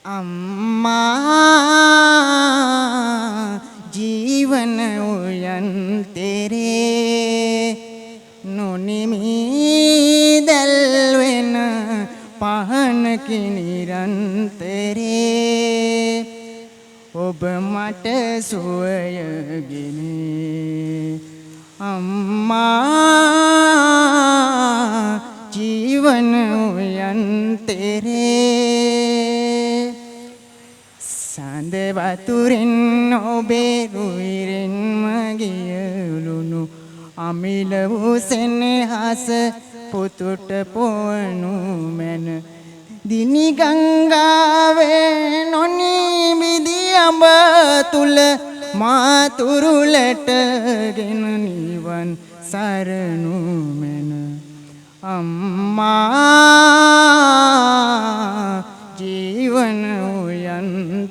අම්මා ජීවන උයන් තෙරේ නොනිමි දැල්වෙන පහනකි නිරන්තරේ ඔබ මට සුවයගෙන අම්මා ජීවන උයන් තෙරේ සඳ වතුරින් ඔබේ රුවිරින් මගියලුණු අමිල වූ සෙනෙහස පුතුට පොවනු මැන දිනි ගංගාවේ නොනිමිදි අඹ තුල මා තුරුලටගෙන නිවන් සරණු මැන අම්මා ජීවන උයන්